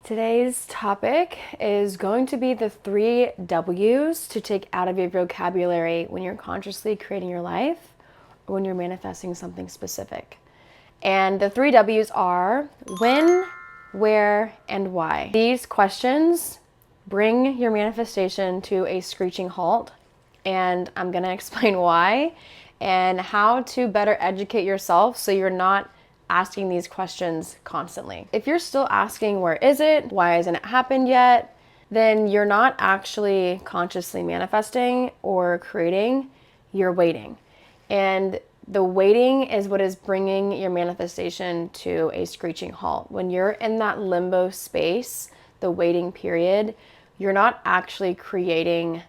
Today's topic is going to be the 3 W's to take out of your vocabulary when you're consciously creating your life or when you're manifesting something specific. And the 3 W's are when, where, and why. These questions bring your manifestation to a screeching halt, and I'm going to explain why and how to better educate yourself so you're not asking these questions constantly. If you're still asking, where is it? Why hasn't it happened yet? Then you're not actually consciously manifesting or creating, you're waiting. And the waiting is what is bringing your manifestation to a screeching halt. When you're in that limbo space, the waiting period, you're not actually creating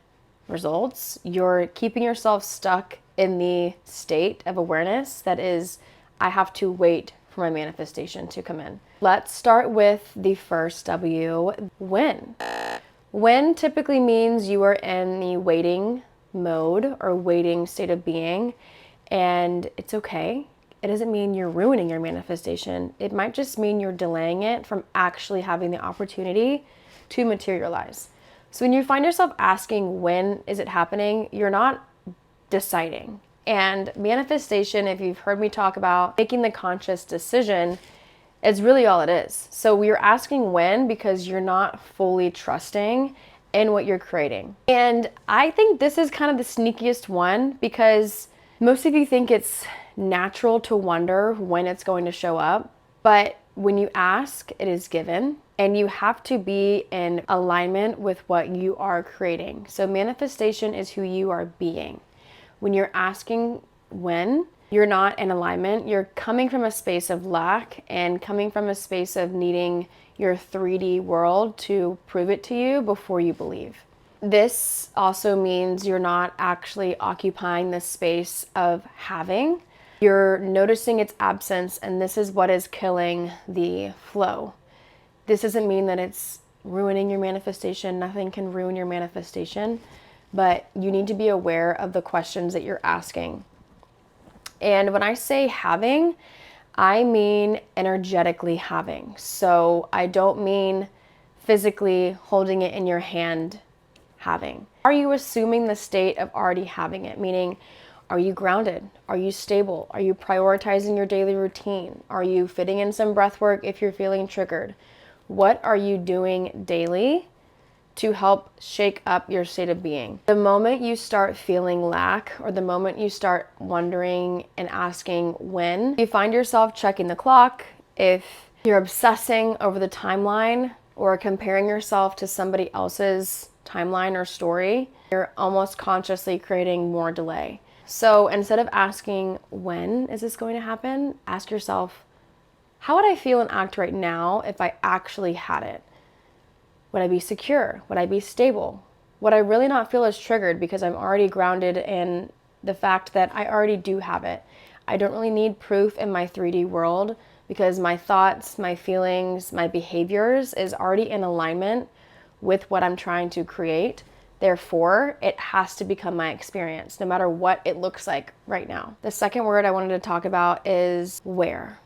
results. You're keeping yourself stuck in the state of awareness that is, I have to wait for my manifestation to come in. Let's start with the first W, when. When typically means you are in the waiting mode or waiting state of being, and it's okay. It doesn't mean you're ruining your manifestation. It might just mean you're delaying it from actually having the opportunity to materialize. So when you find yourself asking, when is it happening? You're not deciding. And manifestation, if you've heard me talk about making the conscious decision, is really all it is. So we're asking when because you're not fully trusting in what you're creating. And I think this is kind of the sneakiest one because most of you think it's natural to wonder when it's going to show up. But when you ask, it is given. And you have to be in alignment with what you are creating. So manifestation is who you are being. When you're asking when, you're not in alignment. You're coming from a space of lack and coming from a space of needing your 3D world to prove it to you before you believe. This also means you're not actually occupying the space of having. You're noticing its absence, and this is what is killing the flow. This doesn't mean that it's ruining your manifestation. Nothing can ruin your manifestation. But you need to be aware of the questions that you're asking. And when I say having, I mean energetically having. So I don't mean physically holding it in your hand having. Are you assuming the state of already having it? Meaning, are you grounded? Are you stable? Are you prioritizing your daily routine? Are you fitting in some breath work if you're feeling triggered? What are you doing daily to help shake up your state of being? The moment you start feeling lack, or the moment you start wondering and asking when, you find yourself checking the clock, if you're obsessing over the timeline or comparing yourself to somebody else's timeline or story, you're almost consciously creating more delay. So instead of asking, when is this going to happen? Ask yourself, how would I feel and act right now if I actually had it? Would I be secure? Would I be stable? Would I really not feel as triggered because I'm already grounded in the fact that I already do have it? I don't really need proof in my 3D world because my thoughts, my feelings, my behaviors is already in alignment with what I'm trying to create. Therefore, it has to become my experience, no matter what it looks like right now. The second word I wanted to talk about is where.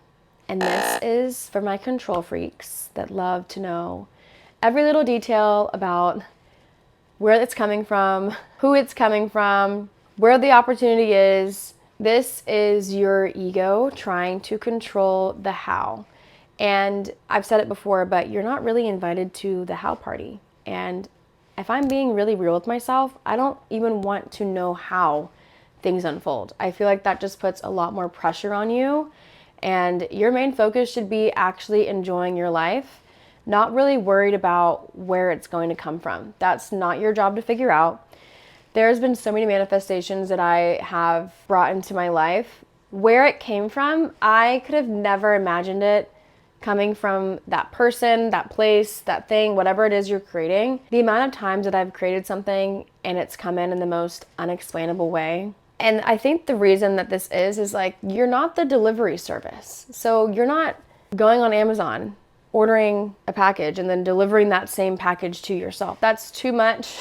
And this is for my control freaks that love to know every little detail about where it's coming from, who it's coming from, where the opportunity is. This is your ego trying to control the how. And I've said it before, but you're not really invited to the how party. And if I'm being really real with myself, I don't even want to know how things unfold. I feel like that just puts a lot more pressure on you. And your main focus should be actually enjoying your life, not really worried about where it's going to come from. That's not your job to figure out. There's been so many manifestations that I have brought into my life. Where it came from, I could have never imagined it coming from that person, that place, that thing, whatever it is you're creating. The amount of times that I've created something and it's come in the most unexplainable way. And I think the reason that this is like, you're not the delivery service. So you're not going on Amazon, ordering a package and then delivering that same package to yourself. That's too much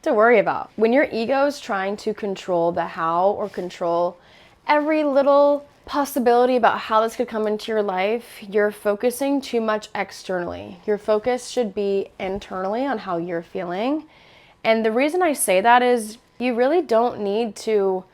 to worry about. When your ego is trying to control the how or control every little possibility about how this could come into your life, you're focusing too much externally. Your focus should be internally on how you're feeling. And the reason I say that is you really don't need to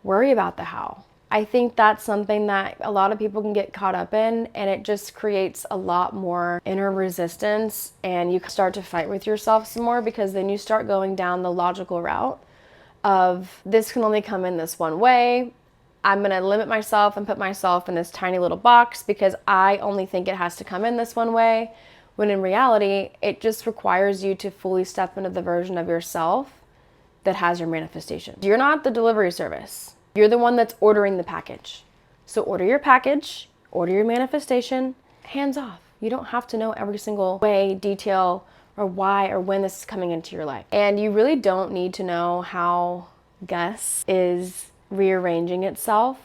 worry about the how. I think that's something that a lot of people can get caught up in, and it just creates a lot more inner resistance, and you start to fight with yourself some more, because then you start going down the logical route of this can only come in this one way. I'm going to limit myself and put myself in this tiny little box because I only think it has to come in this one way, when in reality, it just requires you to fully step into the version of yourself that has your manifestation. You're not the delivery service. You're the one that's ordering the package. So order your package, order your manifestation, hands off. You don't have to know every single way, detail, or why or when this is coming into your life. And you really don't need to know how Gus is rearranging itself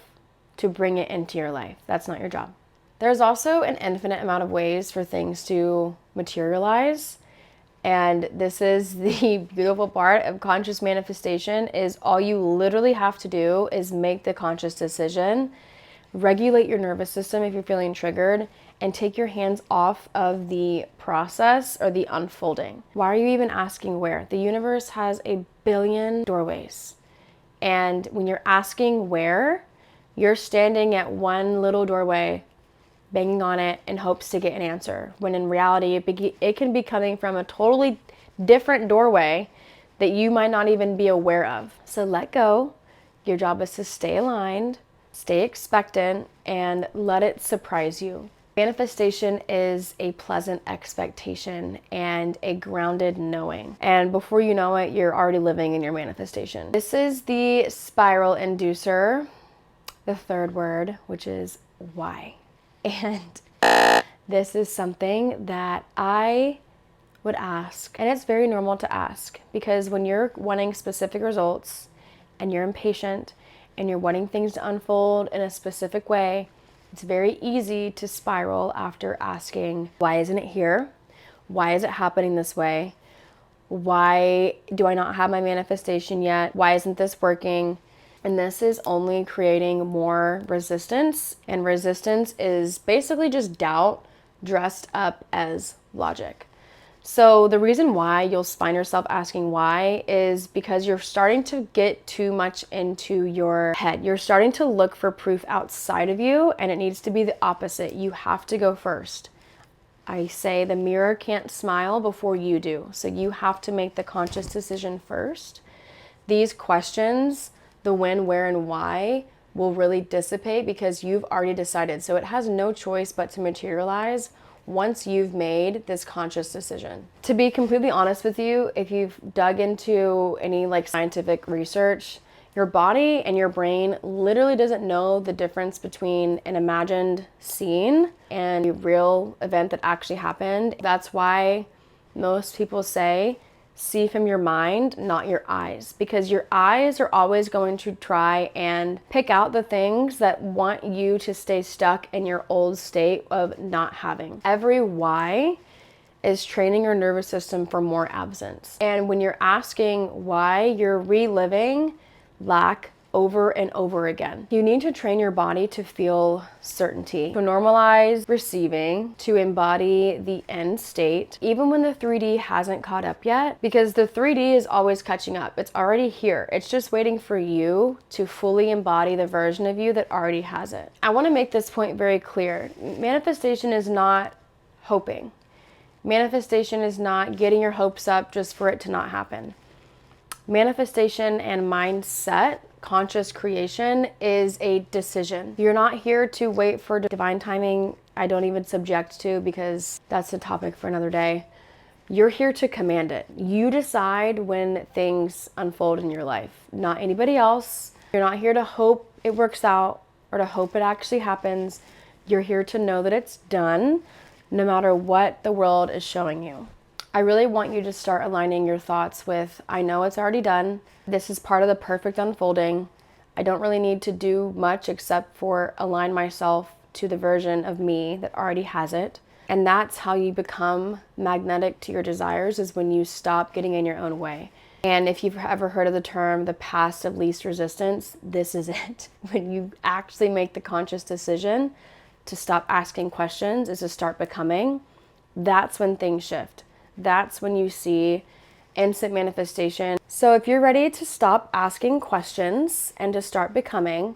to bring it into your life. That's not your job. There's also an infinite amount of ways for things to materialize. And this is the beautiful part of conscious manifestation, is all you literally have to do is make the conscious decision, regulate your nervous system if you're feeling triggered, and take your hands off of the process or the unfolding. Why are you even asking where? The universe has a billion doorways. And when you're asking where, you're standing at one little doorway, banging on it in hopes to get an answer, when in reality, it can be coming from a totally different doorway that you might not even be aware of. So let go. Your job is to stay aligned, stay expectant, and let it surprise you. Manifestation is a pleasant expectation and a grounded knowing. And before you know it, you're already living in your manifestation. This is the spiral inducer, the third word, which is why. And this is something that I would ask. And it's very normal to ask, because when you're wanting specific results and you're impatient and you're wanting things to unfold in a specific way, it's very easy to spiral after asking, why isn't it here? Why is it happening this way? Why do I not have my manifestation yet? Why isn't this working? And this is only creating more resistance. And resistance is basically just doubt dressed up as logic. So the reason why you'll find yourself asking why is because you're starting to get too much into your head. You're starting to look for proof outside of you, and it needs to be the opposite. You have to go first. I say the mirror can't smile before you do. So you have to make the conscious decision first. These questions, the when, where, and why, will really dissipate because you've already decided. So it has no choice but to materialize once you've made this conscious decision. To be completely honest with you, if you've dug into any scientific research, your body and your brain literally doesn't know the difference between an imagined scene and a real event that actually happened. That's why most people say, see from your mind, not your eyes, because your eyes are always going to try and pick out the things that want you to stay stuck in your old state of not having. Every why is training your nervous system for more absence. And when you're asking why, you're reliving lack over and over again. You need to train your body to feel certainty, to normalize receiving, to embody the end state, even when the 3D hasn't caught up yet, because the 3D is always catching up. It's already here. It's just waiting for you to fully embody the version of you that already has it. I want to make this point very clear. Manifestation is not hoping. Manifestation is not getting your hopes up just for it to not happen. Manifestation and mindset, conscious creation, is a decision. You're not here to wait for divine timing. I don't even subject to, because that's a topic for another day. You're here to command it. You decide when things unfold in your life, not anybody else. You're not here to hope it works out or to hope it actually happens. You're here to know that it's done, no matter what the world is showing you. I really want you to start aligning your thoughts with, I know it's already done. This is part of the perfect unfolding. I don't really need to do much except for align myself to the version of me that already has it. And that's how you become magnetic to your desires, is when you stop getting in your own way. And if you've ever heard of the term, the path of least resistance, this is it. When you actually make the conscious decision to stop asking questions, is to start becoming, that's when things shift. That's when you see instant manifestation. So if you're ready to stop asking questions and to start becoming,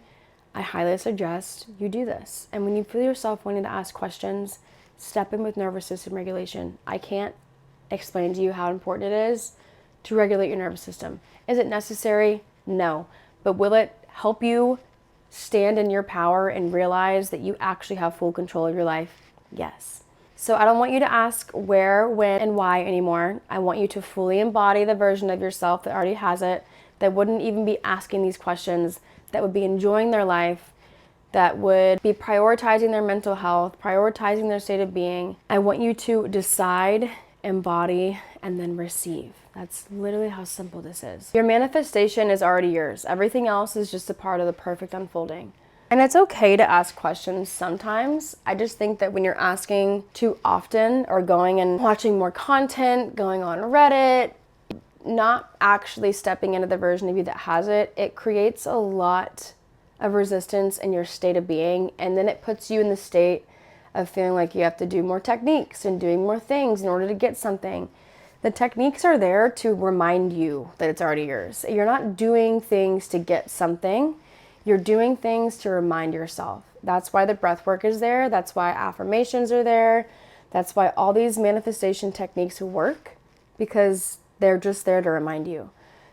I highly suggest you do this. And when you feel yourself wanting to ask questions, step in with nervous system regulation. I can't explain to you how important it is to regulate your nervous system. Is it necessary? No. But will it help you stand in your power and realize that you actually have full control of your life? Yes. So I don't want you to ask where, when, and why anymore. I want you to fully embody the version of yourself that already has it, that wouldn't even be asking these questions, that would be enjoying their life, that would be prioritizing their mental health, prioritizing their state of being. I want you to decide, embody, and then receive. That's literally how simple this is. Your manifestation is already yours. Everything else is just a part of the perfect unfolding. And it's okay to ask questions sometimes. I just think that when you're asking too often or going and watching more content, going on Reddit, not actually stepping into the version of you that has it, it creates a lot of resistance in your state of being. And then it puts you in the state of feeling like you have to do more techniques and doing more things in order to get something. The techniques are there to remind you that it's already yours. You're not doing things to get something. You're doing things to remind yourself. That's why the breath work is there. That's why affirmations are there. That's why all these manifestation techniques work, because they're just there to remind you.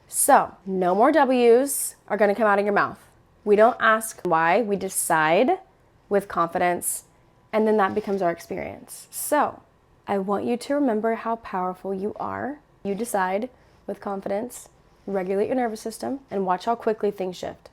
So no more W's are going to come out of your mouth. We don't ask why, we decide with confidence, and then that becomes our experience. So I want you to remember how powerful you are. You decide with confidence, regulate your nervous system, and watch how quickly things shift.